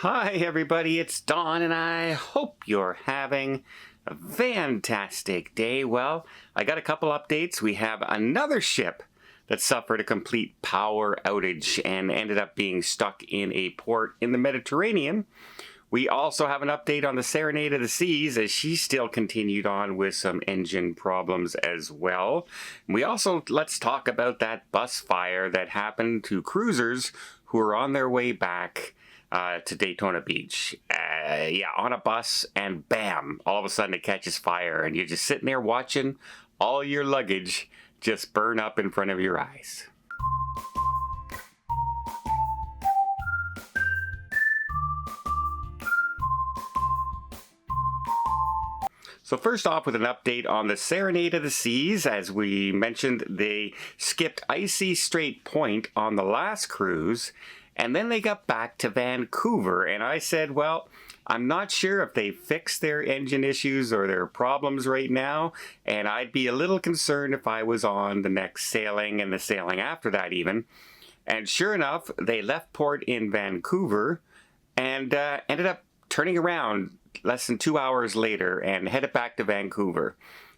Hi everybody, it's Don and I hope you're having a fantastic day. Well, I got a couple updates. We have another ship that suffered a complete power outage and ended up being stuck in a port in the Mediterranean. We also have an update on the Serenade of the Seas as she still continued on with some engine problems as well. Let's talk about that bus fire that happened to cruisers who were on their way back to Daytona Beach. On a bus, and bam, all of a sudden it catches fire and you're just sitting there watching all your luggage just burn up in front of your eyes. So first off, with an update on the Serenade of the Seas. As we mentioned, they skipped Icy Strait Point on the last cruise, and then they got back to Vancouver, and I said, well, I'm not sure if they fixed their engine issues or their problems right now, and I'd be a little concerned if I was on the next sailing and the sailing after that even. And sure enough, they left port in Vancouver and ended up turning around less than 2 hours later and headed back to Vancouver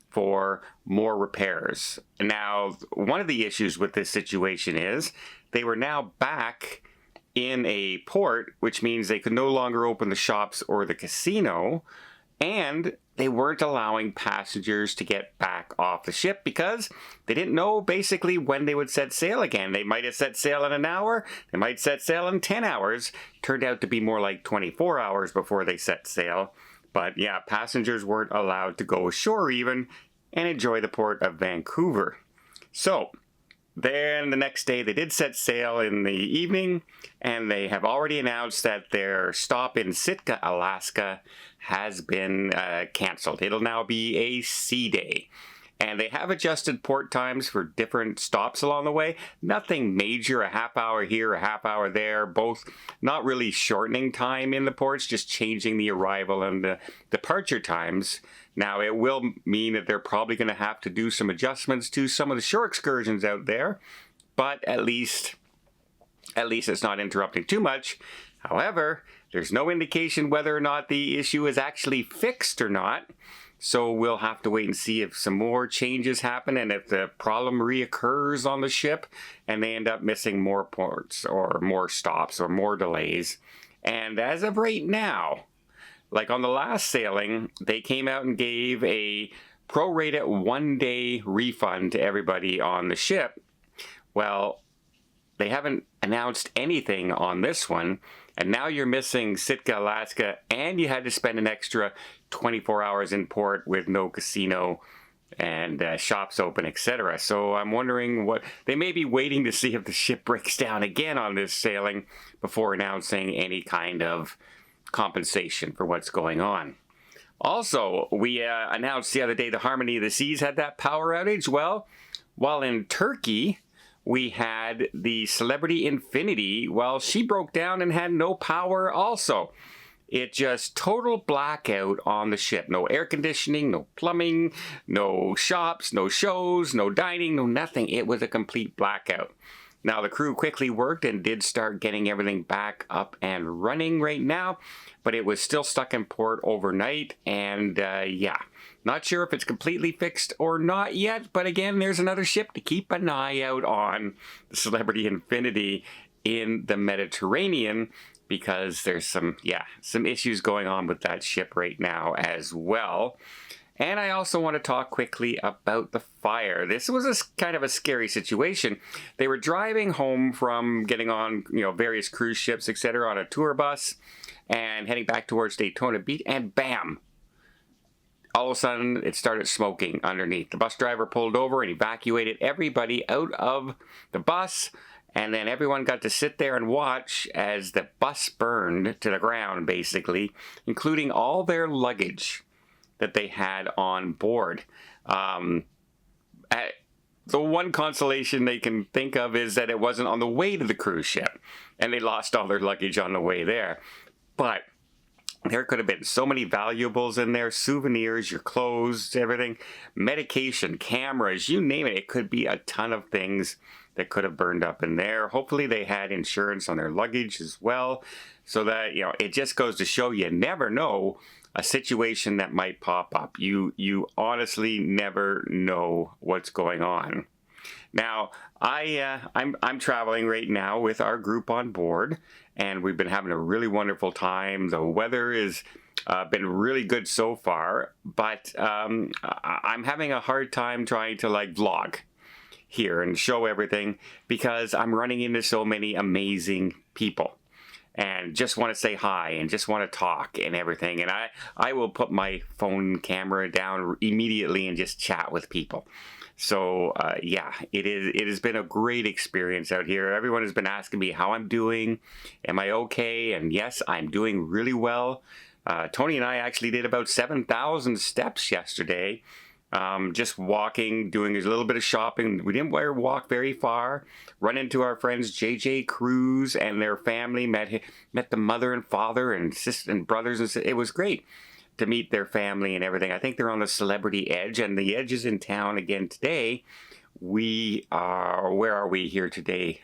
for more repairs. Now, one of the issues with this situation is they were now back in a port, which means they could no longer open the shops or the casino, and they weren't allowing passengers to get back off the ship because they didn't know basically when they would set sail again. They might have set sail in an hour, they might set sail in 10 hours. Turned out to be more like 24 hours before they set sail. But yeah, passengers weren't allowed to go ashore even and enjoy the port of Vancouver. So then the next day they did set sail in the evening, and they have already announced that their stop in Sitka, Alaska has been canceled. It'll now be a sea day. And they have adjusted port times for different stops along the way. Nothing major, a half hour here, a half hour there, both not really shortening time in the ports, just changing the arrival and the departure times. Now, it will mean that they're probably going to have to do some adjustments to some of the shore excursions out there, but at least it's not interrupting too much. However, there's no indication whether or not the issue is actually fixed or not. So we'll have to wait and see if some more changes happen and if the problem reoccurs on the ship and they end up missing more ports or more stops or more delays. And as of right now, like on the last sailing, they came out and gave a prorated 1-day refund to everybody on the ship. Well, they haven't announced anything on this one, and now you're missing Sitka, Alaska, and you had to spend an extra 24 hours in port with no casino and shops open, etc. So I'm wondering what they may be waiting to see if the ship breaks down again on this sailing before announcing any kind of compensation for what's going on. Also, we announced the other day the Harmony of the Seas had that power outage. Well, while in Turkey, we had the Celebrity Infinity. Well, she broke down and had no power also. It just total blackout on the ship. No air conditioning, no plumbing, no shops, no shows, no dining, no nothing. It was a complete blackout. Now, the crew quickly worked and did start getting everything back up and running right now, but it was still stuck in port overnight, and not sure if it's completely fixed or not yet, but again, there's another ship to keep an eye out on, the Celebrity Infinity in the Mediterranean, because there's some issues going on with that ship right now as well. And I also want to talk quickly about the fire. This was kind of a scary situation. They were driving home from getting on, various cruise ships, etc., on a tour bus and heading back towards Daytona Beach, and bam! All of a sudden, it started smoking underneath. The bus driver pulled over and evacuated everybody out of the bus, and then everyone got to sit there and watch as the bus burned to the ground, basically, including all their luggage that they had on board. The one consolation they can think of is that it wasn't on the way to the cruise ship, and they lost all their luggage on the way there. But there could have been so many valuables in there, souvenirs, your clothes, everything, medication, cameras, you name it. It could be a ton of things that could have burned up in there. Hopefully they had insurance on their luggage as well, so that, you know, it just goes to show you never know a situation that might pop up. You honestly never know what's going on. Now, I'm traveling right now with our group on board, and we've been having a really wonderful time. The weather has been really good so far, but I'm having a hard time trying to like vlog here and show everything because I'm running into so many amazing people and just want to say hi and just want to talk and everything. And I will put my phone camera down immediately and just chat with people. So yeah, it has been a great experience out here. Everyone has been asking me how I'm doing. Am I okay? And yes, I'm doing really well. Tony and I actually did about 7,000 steps yesterday. Just walking, doing a little bit of shopping. We didn't walk very far. Run into our friends JJ Cruz and their family. Met the mother and father and sister and brothers. And it was great to meet their family and everything. I think they're on the Celebrity Edge, and the Edge is in town again today. We are, where are we here today?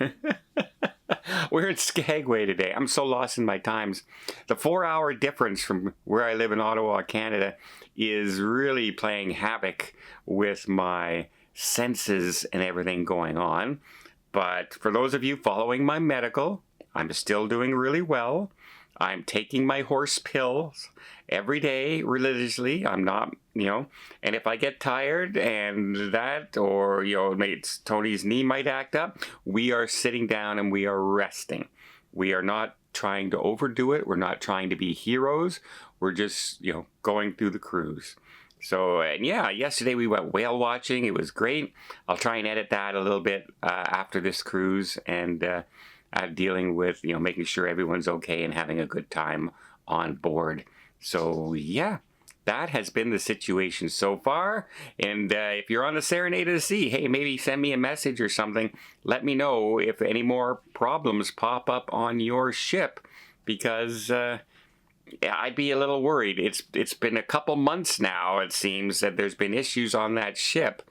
We're in Skagway today. I'm so lost in my times. The 4-hour difference from where I live in Ottawa, Canada, is really playing havoc with my senses and everything going on. But for those of you following my medical, I'm still doing really well. I'm taking my horse pills every day religiously. I'm not, you know, and if I get tired and that, or, you know, Tony's knee might act up, we are sitting down and we are resting. We are not trying to overdo it. We're not trying to be heroes. We're just, you know, going through the cruise. So, and yeah, yesterday we went whale watching. It was great. I'll try and edit that a little bit after this cruise, and dealing with, you know, making sure everyone's okay and having a good time on board. So yeah, that has been the situation so far. And if you're on the Serenade of the Sea, hey, maybe send me a message or something. Let me know if any more problems pop up on your ship, because I'd be a little worried. It's been a couple months now, it seems, that there's been issues on that ship.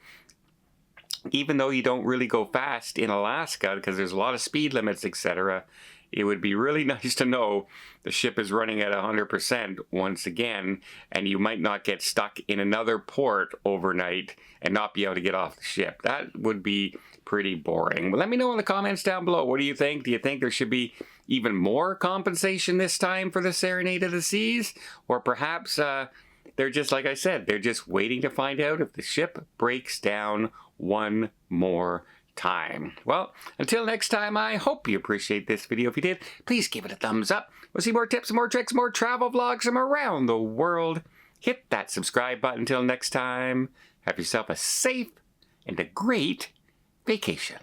Even though you don't really go fast in Alaska because there's a lot of speed limits, etc., it would be really nice to know the ship is running at 100% once again, and you might not get stuck in another port overnight and not be able to get off the ship. That would be pretty boring. But let me know in the comments down below. What do you think? Do you think there should be even more compensation this time for the Serenade of the Seas? Or perhaps they're just, like I said, they're just waiting to find out if the ship breaks down one more time. Well, until next time, I hope you appreciate this video. If you did, please give it a thumbs up. We'll see more tips, more tricks, more travel vlogs from around the world. Hit that subscribe button. Until next time, have yourself a safe and a great vacation.